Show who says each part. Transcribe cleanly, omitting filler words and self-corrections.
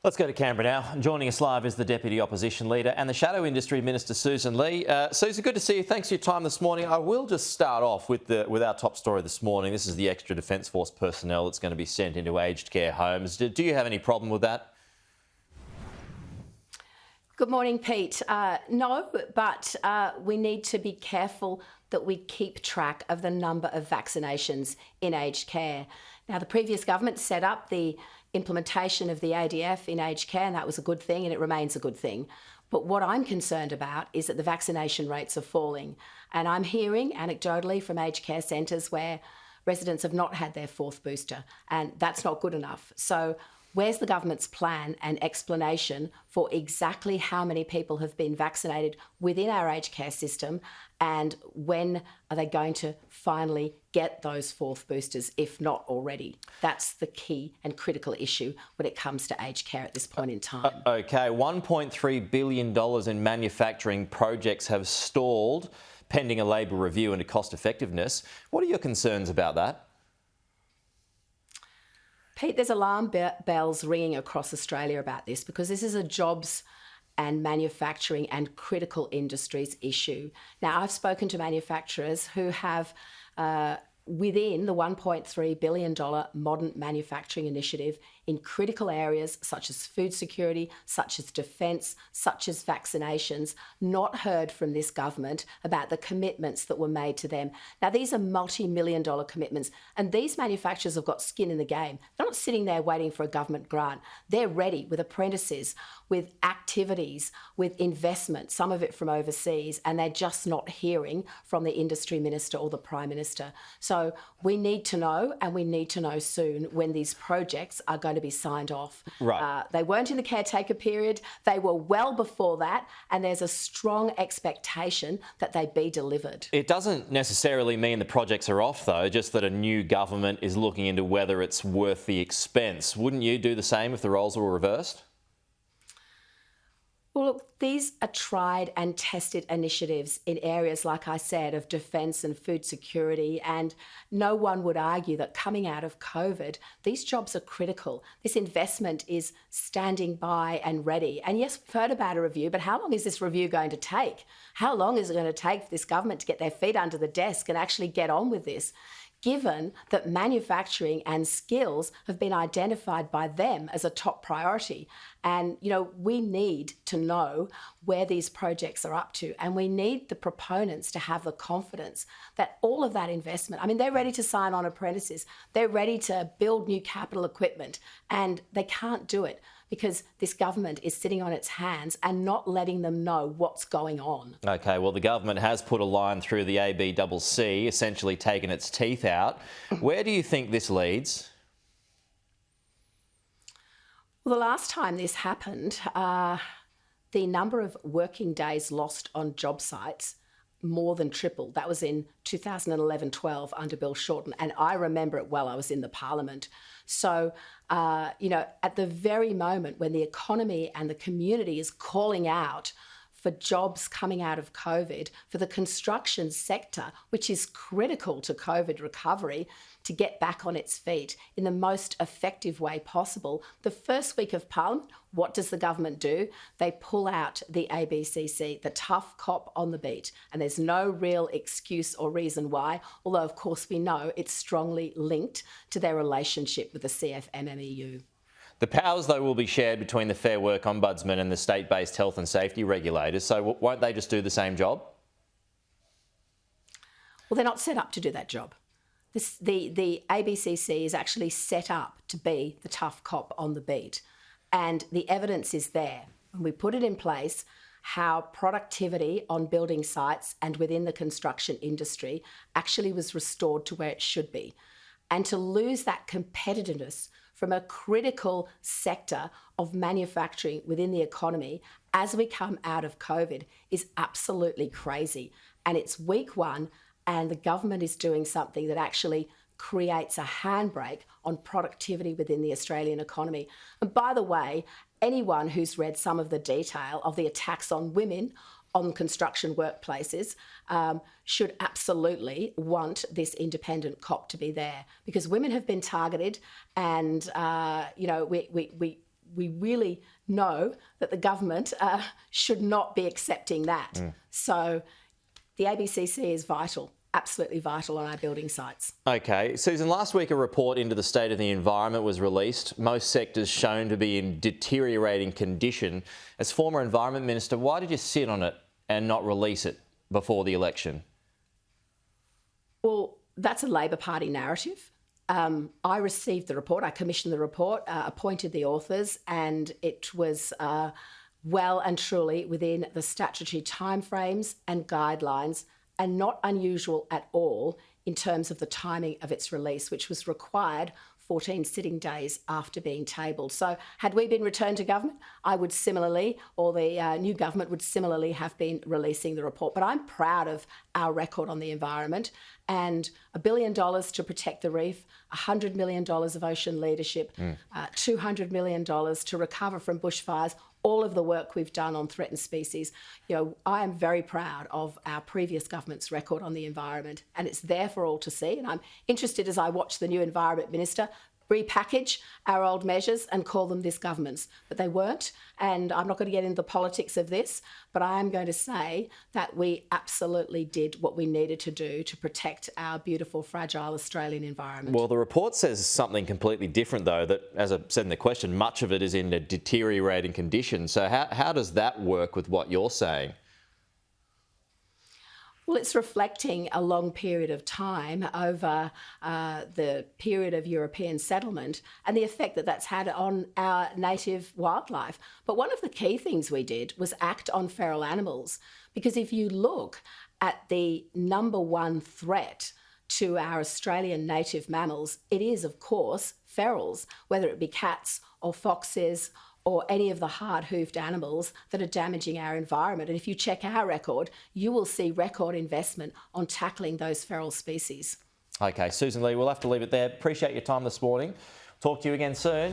Speaker 1: Let's go to Canberra now. Joining us live is the Deputy Opposition Leader and the Shadow Industry Minister, Susan Lee. Susan, good to see you. Thanks for your time this morning. I will just start off with our top story this morning. This is the extra Defence Force personnel that's going to be sent into aged care homes. Do you have any problem with that?
Speaker 2: Good morning, Pete. No, but we need to be careful that we keep track of the number of vaccinations in aged care. Now, the previous government set up the implementation of the ADF in aged care, and that was a good thing, and it remains a good thing. But what I'm concerned about is that the vaccination rates are falling. And I'm hearing anecdotally from aged care centres where residents have not had their fourth booster, and that's not good enough. So where's the government's plan and explanation for exactly how many people have been vaccinated within our aged care system, and when are they going to finally get those fourth boosters, if not already? That's the key and critical issue when it comes to aged care at this point in time.
Speaker 1: OK, $1.3 billion in manufacturing projects have stalled pending a Labor review into cost effectiveness. What are your concerns about that?
Speaker 2: Pete, there's alarm bells ringing across Australia about this, because this is a jobs and manufacturing and critical industries issue. Now, I've spoken to manufacturers who have within the $1.3 billion modern manufacturing initiative in critical areas such as food security, such as defence, such as vaccinations, not heard from this government about the commitments that were made to them. Now, these are multi-million dollar commitments, and these manufacturers have got skin in the game. They're not sitting there waiting for a government grant. They're ready with apprentices, with activities, with investment, some of it from overseas, and they're just not hearing from the industry minister or the Prime Minister. So we need to know, and we need to know soon, when these projects are going to be signed off.
Speaker 1: Right.
Speaker 2: They weren't in the caretaker period. They were well before that, and there's a strong expectation that they be delivered.
Speaker 1: It doesn't necessarily mean the projects are off, though, just that a new government is looking into whether it's worth the expense. Wouldn't you do the same if the roles were reversed?
Speaker 2: Well, look, these are tried and tested initiatives in areas, like I said, of defence and food security, and no one would argue that coming out of COVID, these jobs are critical. This investment is standing by and ready. And yes, we've heard about a review, but how long is this review going to take? How long is it going to take for this government to get their feet under the desk and actually get on with this, given that manufacturing and skills have been identified by them as a top priority? And, you know, we need to know where these projects are up to, and we need the proponents to have the confidence that all of that investment, I mean, they're ready to sign on apprentices, they're ready to build new capital equipment, and they can't do it because this government is sitting on its hands and not letting them know what's going on.
Speaker 1: OK, well, the government has put a line through the ABCC, essentially taken its teeth out. Where do you think this leads?
Speaker 2: Well, the last time this happened, the number of working days lost on job sites more than tripled. That was in 2011-12 under Bill Shorten, and I remember it well. I was in the Parliament. So, you know, at the very moment when the economy and the community is calling out for jobs coming out of COVID, for the construction sector, which is critical to COVID recovery, to get back on its feet in the most effective way possible. The first week of Parliament, what does the government do? They pull out the ABCC, the tough cop on the beat, and there's no real excuse or reason why, although of course we know it's strongly linked to their relationship with the CFMMEU.
Speaker 1: The powers, though, will be shared between the Fair Work Ombudsman and the state-based health and safety regulators, so won't they just do the same job?
Speaker 2: Well, they're not set up to do that job. The ABCC is actually set up to be the tough cop on the beat, and the evidence is there. When we put it in place, how productivity on building sites and within the construction industry actually was restored to where it should be. And to lose that competitiveness from a critical sector of manufacturing within the economy as we come out of COVID is absolutely crazy. And it's week one, and the government is doing something that actually creates a handbrake on productivity within the Australian economy. And by the way, anyone who's read some of the detail of the attacks on women on construction workplaces should absolutely want this independent cop to be there, because women have been targeted, and you know, we really know that the government should not be accepting that. So the ABCC is vital, absolutely vital on our building sites.
Speaker 1: Okay, Susan, last week a report into the state of the environment was released. Most sectors shown to be in deteriorating condition. As former Environment Minister, why did you sit on it and not release it before the election?
Speaker 2: Well, that's a Labor Party narrative. I received the report, I commissioned the report, appointed the authors, and it was well and truly within the statutory timeframes and guidelines, and not unusual at all in terms of the timing of its release, which was required 14 sitting days after being tabled. So had we been returned to government, I would similarly, or the new government would similarly have been releasing the report. But I'm proud of our record on the environment, and $1 billion to protect the reef, $100 million of ocean leadership, $200 million to recover from bushfires, all of the work we've done on threatened species. You know, I am very proud of our previous government's record on the environment, and it's there for all to see. And I'm interested, as I watch the new Environment Minister repackage our old measures and call them this government's. But they weren't, and I'm not going to get into the politics of this, but I am going to say that we absolutely did what we needed to do to protect our beautiful, fragile Australian environment.
Speaker 1: Well, the report says something completely different, though, that, as I said in the question, much of it is in a deteriorating condition. So how does that work with what you're saying?
Speaker 2: Well, it's reflecting a long period of time over the period of European settlement and the effect that that's had on our native wildlife. But one of the key things we did was act on feral animals, because if you look at the number one threat to our Australian native mammals, it is, of course, ferals, whether it be cats or foxes or any of the hard-hoofed animals that are damaging our environment. And if you check our record, you will see record investment on tackling those feral species.
Speaker 1: Okay, Susan Lee, we'll have to leave it there. Appreciate your time this morning. Talk to you again soon.